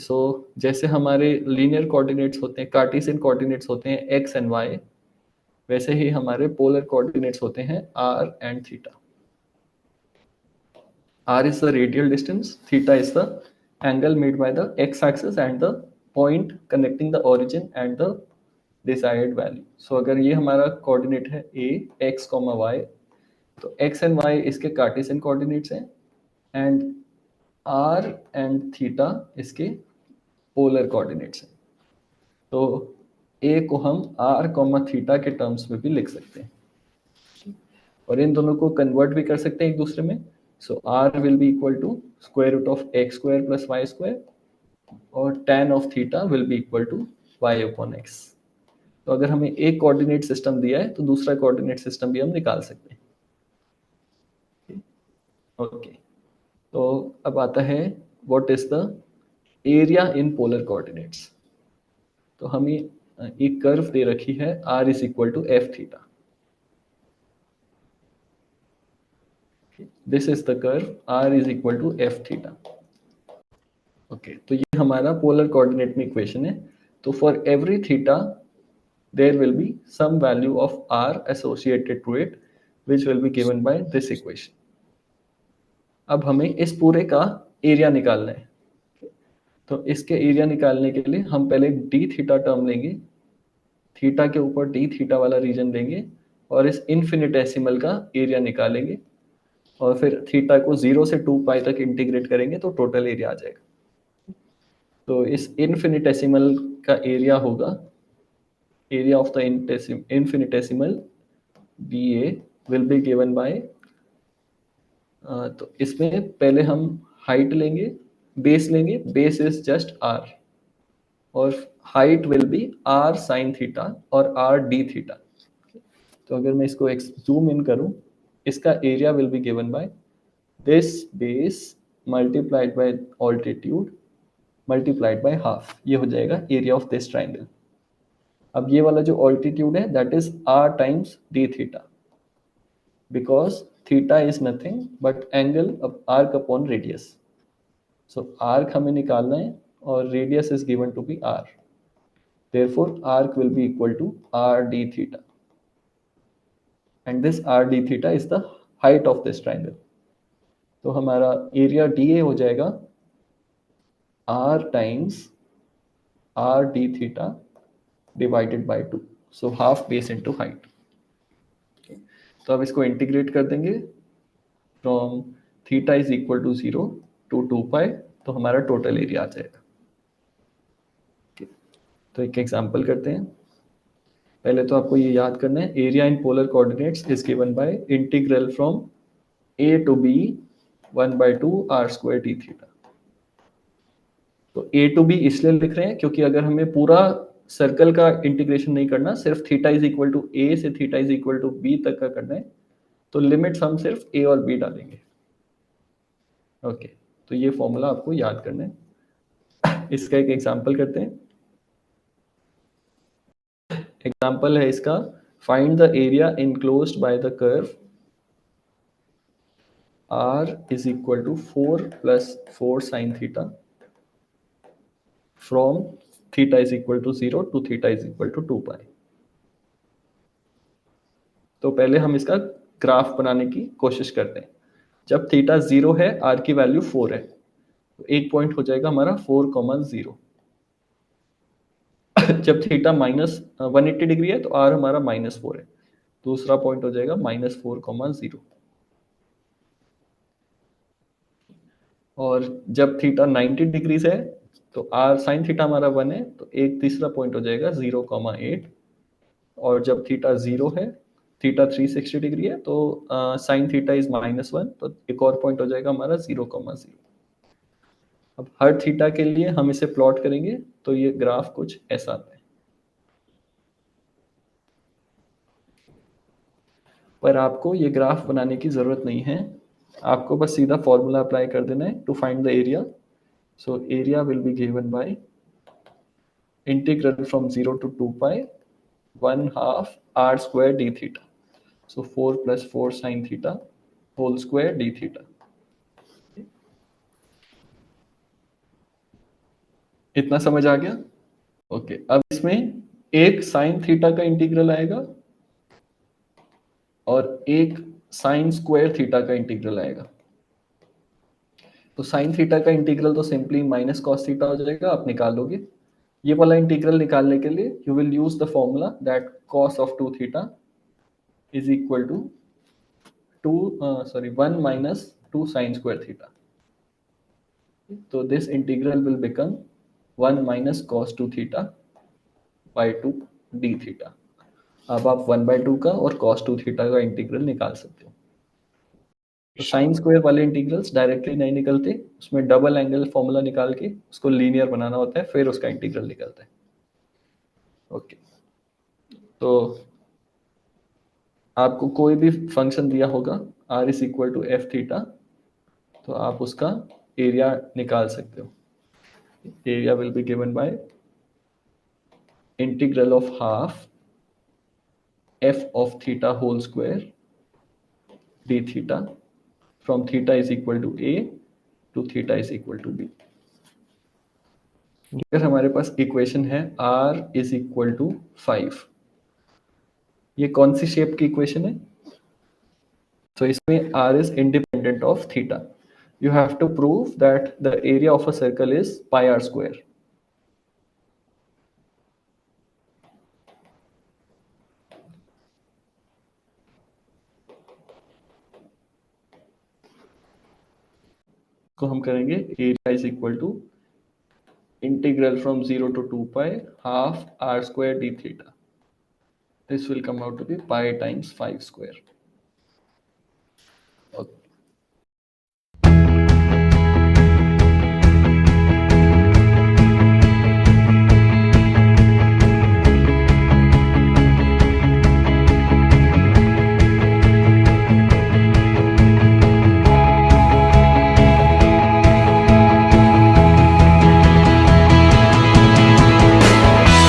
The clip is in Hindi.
सो जैसे हमारे लीनियर कोऑर्डिनेट्स होते हैं, कार्टेशियन कोऑर्डिनेट्स होते हैं एक्स एंड वाई, वैसे ही हमारे पोलर कोऑर्डिनेट्स होते हैं r and theta. r is the radial distance, theta is the angle made by the x-axis and the point connecting the origin and the desired value. So अगर ये हमारा कोऑर्डिनेट है a, x, y, तो x and y इसके कार्टेशियन कोऑर्डिनेट्स हैं एंड r एंड थीटा इसके पोलर कोऑर्डिनेट्स हैं। तो a को हम r, थीटा के टर्म्स में भी लिख सकते हैं और इन दोनों को कन्वर्ट भी कर सकते हैं एक दूसरे में। So r will be equal to square root of x square plus y square और tan of theta will be equal to y upon x। तो अगर हमें एक कोऑर्डिनेट सिस्टम दिया है तो दूसरा कोऑर्डिनेट सिस्टम भी हम निकाल सकते हैं। ओके, तो अब आता है what is the area in polar coordinates. तो हमें एक कर्व दे रखी है r is equal to f theta. This is the curve r is equal to f theta. Okay, तो ये हमारा पोलर कोऑर्डिनेट में इक्वेशन है। तो for every theta there will be some value of r associated to it which will be given by this equation. अब हमें इस पूरे का एरिया निकालना है। तो इसके एरिया निकालने के लिए हम पहले d थीटा टर्म लेंगे, थीटा के ऊपर d थीटा वाला रीजन लेंगे और इस इन्फिनिटेसिमल का एरिया निकालेंगे और फिर थीटा को 0 से 2 पाई तक इंटीग्रेट करेंगे तो टोटल एरिया आ जाएगा। तो इस इन्फिनिटेसिमल का एरिया होगा area of the infinitesimal dA will be given by तो इसमें पहले हम हाइट लेंगे, बेस लेंगे, बेस इज जस्ट r और height will be r sin theta और r d थीटा। तो अगर मैं इसको जूम इन करूं, इसका area will be given by this base multiplied by altitude multiplied by half. ये हो जाएगा एरिया ऑफ दिस ट्राइंगल। अब ये वाला जो ऑल्टीट्यूड है that is r times d theta because theta is nothing but angle of arc upon radius. So arc हमें निकालना है और radius is given to be r, therefore arc will be equal to r d theta and this r d theta is the height of this triangle. तो हमारा एरिया dA हो जाएगा r times r d theta divided by 2, so half base into height. Okay. तो अब इसको इंटीग्रेट कर देंगे from theta is equal to 0 to 2 pi, तो हमारा टोटल एरिया आ जाएगा। okay. तो एक एग्जांपल करते हैं। पहले तो आपको ये याद करना है area in polar coordinates is given by integral from a to b 1/2 r square d theta. तो a टू b इसलिए लिख रहे हैं क्योंकि अगर हमें पूरा सर्कल का इंटीग्रेशन नहीं करना, सिर्फ theta is equal to A से theta is equal to B तक का करना है, तो लिमिट्स हम सिर्फ ए और बी डालेंगे। ओके, तो ये फॉर्मूला आपको याद करना है। इसका एक एग्जांपल करते हैं। एग्जांपल है इसका, find the area enclosed by the curve r is equal to 4 plus 4 sine theta from theta is equal to 0 to theta is equal to 2 pi. तो पहले हम इसका ग्राफ बनाने की कोशिश करते हैं। जब थीटा 0 है, r की वैल्यू 4 है, तो एक पॉइंट हो जाएगा हमारा 4,0। जब थीटा माइनस 180 डिग्री है तो r हमारा -4 है, दूसरा पॉइंट हो जाएगा -4,0। और जब थीटा 90 डिग्री है तो r साइन थीटा हमारा 1 है, तो एक तीसरा पॉइंट हो जाएगा 0,8। और जब थीटा 0 है, थीटा 360 डिग्री है, तो साइन थीटा इज -1, तो एक और पॉइंट हो जाएगा हमारा 0,0। अब हर थीटा के लिए हम इसे प्लॉट करेंगे तो ये ग्राफ कुछ ऐसा आता है। पर आपको ये ग्राफ बनाने की जरूरत नहीं है, आपको बस सीधा फॉर्मूला अप्लाई कर देना है to find the area. So area will be given by integral from 0 to 2 pi 1/2 r square d theta. So 4 plus 4 sin theta whole square d theta. इतना समझ आ गया? ओके, अब इसमें एक साइन थीटा का इंटीग्रल आएगा और एक साइन स्क्वायर थीटा का इंटीग्रल आएगा। तो साइन थीटा का इंटीग्रल तो सिंपली माइनस कॉस थीटा हो जाएगा, आप निकाल लोगे। ये वाला इंटीग्रल निकालने के लिए you will use the formula that cos of 2 theta is equal to 1 minus 2 sin square theta. So this integral will become 1 minus cos 2 theta by 2 d theta. अब आप 1/2 का और cos 2 थीटा का इंटीग्रल निकाल सकते हो। तो साइन स्क्वायर वाले इंटीग्रल्स डायरेक्टली नहीं निकलते, उसमें डबल एंगल फॉर्मूला निकाल के उसको लीनियर बनाना होता है, फिर उसका इंटीग्रल निकलता है। ओके, तो आपको कोई भी फंक्शन दिया होगा r is equal to f theta, तो आप उसका एरिया निकाल सकते हो। Area will be given by integral of half f of theta whole square d theta from theta is equal to a to theta is equal to b। अगर हमारे पास इक्वेशन है r is equal to 5, ये कौन सी शेप की इक्वेशन है? तो इसमें r is independent of theta. You have to prove that the area of a circle is pi r square. को हम करेंगे area is equal to integral from 0 to 2 pi half r square d theta. This will come out to be pi times 5 square.